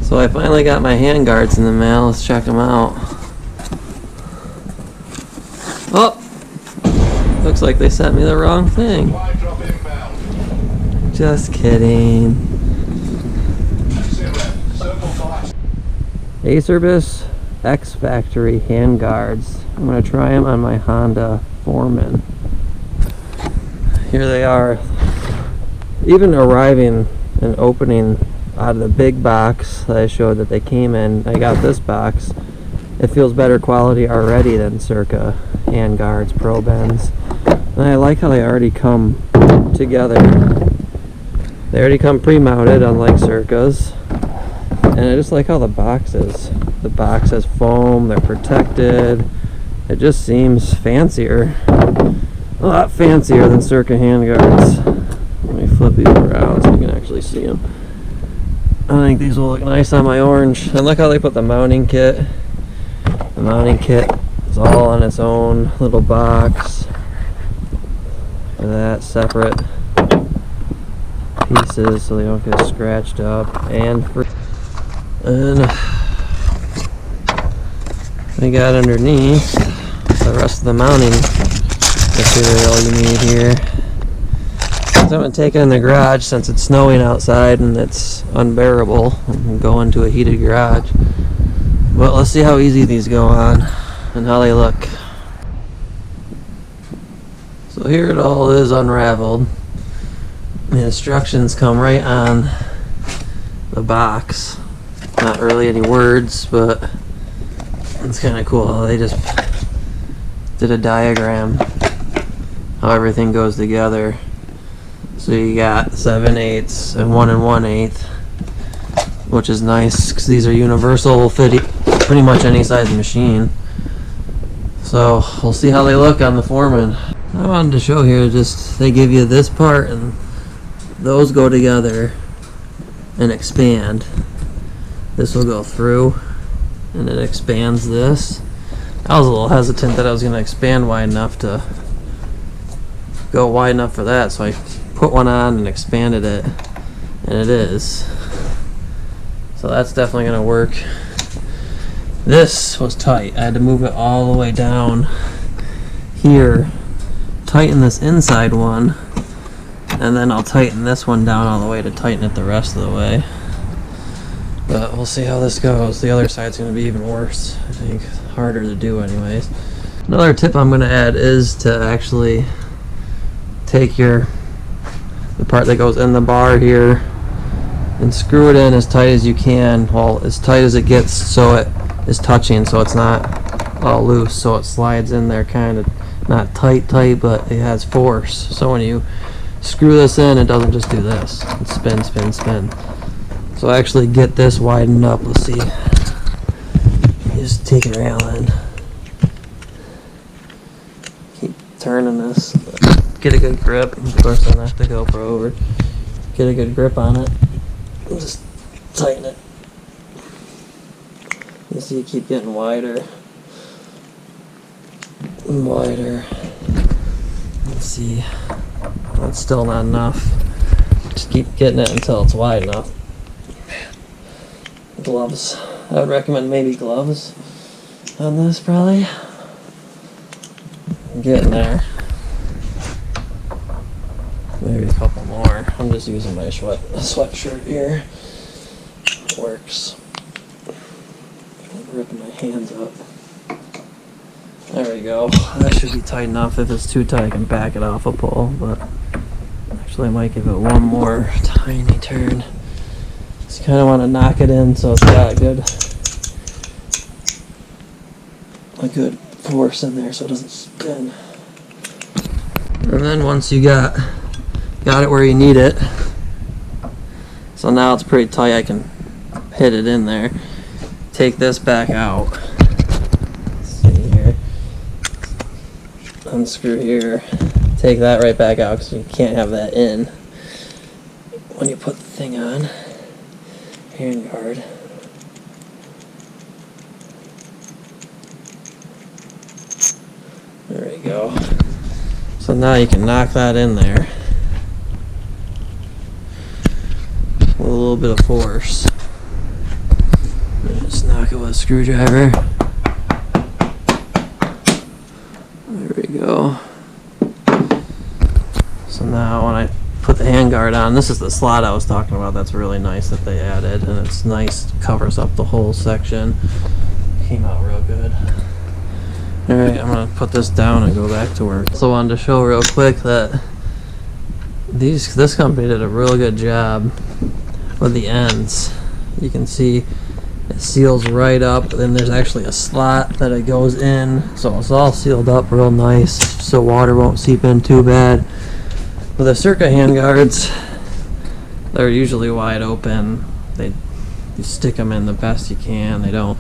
So I finally got my handguards in the mail. Let's check them out. Oh! Looks like they sent me the wrong thing. Just kidding. Acerbis X Factory handguards. I'm going to try them on my Honda Foreman. Here they are. Even arriving and opening out of the big box that I showed that they came in, I got this box. It feels better quality already than Circa handguards, Pro Bends. And I like how they already come together. They already come pre-mounted, unlike Circa's. And I just like how the box is. The box has foam, they're protected. It just seems fancier. A lot fancier than Circa handguards. Let me flip these around so you can actually see them. I think these will look nice on my orange. And look how they put the mounting kit. The mounting kit is all on its own little box. Look at that, separate pieces so they don't get scratched up. And we got underneath the rest of the mounting material you need here. So I'm going to take it in the garage since it's snowing outside and it's unbearable. I'm going to go into a heated garage. But let's see how easy these go on and how they look. So here it all is unraveled. The instructions come right on the box. Not really any words, but it's kind of cool. They just did a diagram how everything goes together. So you got 7/8 and 1 1/8, which is nice because these are universal, fit pretty much any size machine. So we'll see how they look on the Foreman. I wanted to show here, just they give you this part and those go together and expand. This will go through and it expands this. I was a little hesitant that I was going to expand wide enough to go wide enough for that, so I put one on and expanded it, and it is. So that's definitely going to work. This was tight. I had to move it all the way down here, tighten this inside one, and then I'll tighten this one down all the way to tighten it the rest of the way. But we'll see how this goes. The other side's going to be even worse, I think. Harder to do anyways. Another tip I'm going to add is to actually take the part that goes in the bar here and screw it in as tight as you can. Well, as tight as it gets so it is touching, so it's not all loose, so it slides in there kind of not tight, but it has force. So when you screw this in, it doesn't just do this. It spin, spin, spin. So actually get this widened up. Let's see. Just take your Allen. Keep turning this. Get a good grip. Of course, I knocked the GoPro over. Get a good grip on it. And just tighten it. You see, you keep getting wider and wider. Let's see. That's still not enough. Just keep getting it until it's wide enough. Gloves. I would recommend maybe gloves on this, probably. I'm getting there. Maybe a couple more. I'm just using my sweatshirt here. It works. I'm ripping my hands up. There we go. That should be tight enough. If it's too tight, I can back it off a pole, but actually I might give it one more tiny turn. Just kind of want to knock it in so it's got a good force in there so it doesn't spin. And then once you got it where you need it, so now it's pretty tight, I can hit it in there. Take this back out. Let's see here. Unscrew here. Take that right back out because you can't have that in when you put the thing on. Handguard. There we go. So now you can knock that in there with a little bit of force. it with a screwdriver. There we go. So now when I put the handguard on, this is the slot I was talking about. That's really nice that they added, and it's nice, covers up the whole section. Came out real good. Alright, I'm gonna put this down and go back to work. Also wanted to show real quick that this company did a real good job with the ends. You can see it seals right up, and there's actually a slot that it goes in, so it's all sealed up real nice, so water won't seep in too bad. With the Circa handguards, they're usually wide open. You stick them in the best you can. They don't.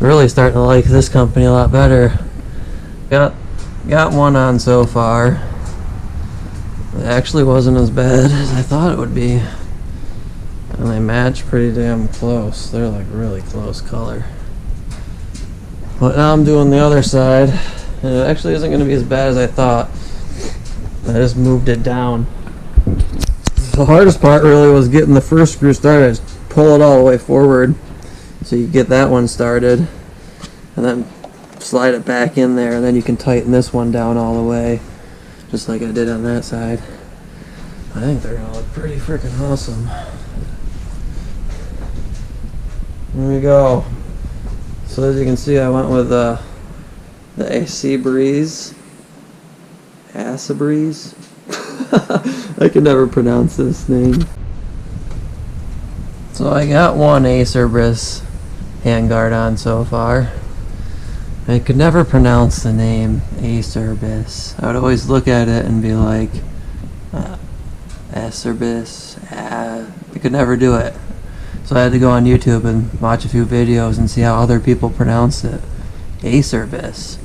Really starting to like this company a lot better. Got one on so far. It actually wasn't as bad as I thought it would be. And they match pretty damn close. They're like really close color. But now I'm doing the other side, and it actually isn't going to be as bad as I thought. I just moved it down. The hardest part really was getting the first screw started. Just pull it all the way forward so you get that one started, and then slide it back in there, and then you can tighten this one down all the way, just like I did on that side. I think they're gonna look pretty freaking awesome. There we go. So as you can see, I went with the Acerbis. Acerbis. I can never pronounce this name. So I got one Acerbis handguard on so far. I could never pronounce the name Acerbis. I would always look at it and be like, Acerbis. I could never do it. So I had to go on YouTube and watch a few videos and see how other people pronounce it. Acerbis.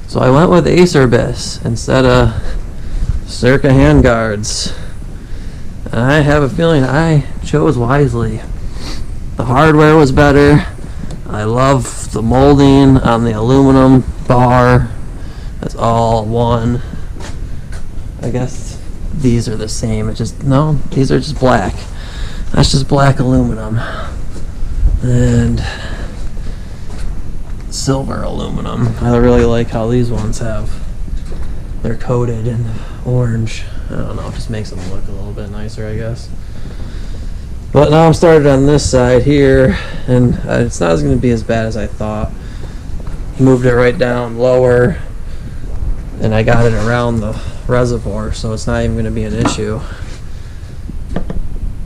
So I went with Acerbis instead of Circa handguards. And I have a feeling I chose wisely. The hardware was better. I love the molding on the aluminum bar. That's all one. I guess these are the same. It's just, no, these are just black. That's just black aluminum. And silver aluminum. I really like how these ones they're coated in orange. I don't know, it just makes them look a little bit nicer, I guess. But now I'm started on this side here, and it's not going to be as bad as I thought. Moved it right down lower, and I got it around the reservoir, so it's not even going to be an issue.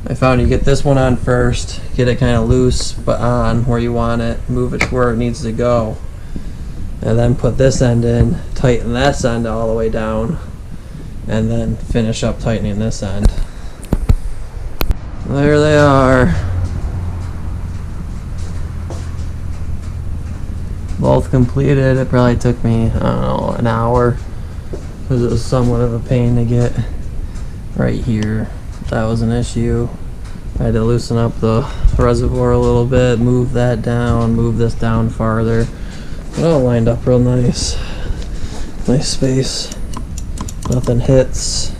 I found you get this one on first, get it kind of loose, but on where you want it, move it to where it needs to go, and then put this end in, tighten this end all the way down, and then finish up tightening this end. There they are. Both completed. It probably took me, I don't know, an hour, because it was somewhat of a pain to get right here. That was an issue. I had to loosen up the reservoir a little bit, move that down, move this down farther. It all lined up real nice. Nice space. Nothing hits.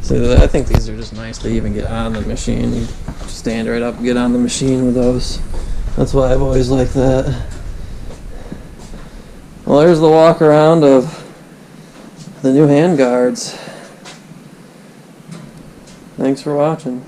So I think these are just nice to even get on the machine. You stand right up and get on the machine with those. That's why I've always liked that. Well, there's the walk around of the new handguards. Thanks for watching.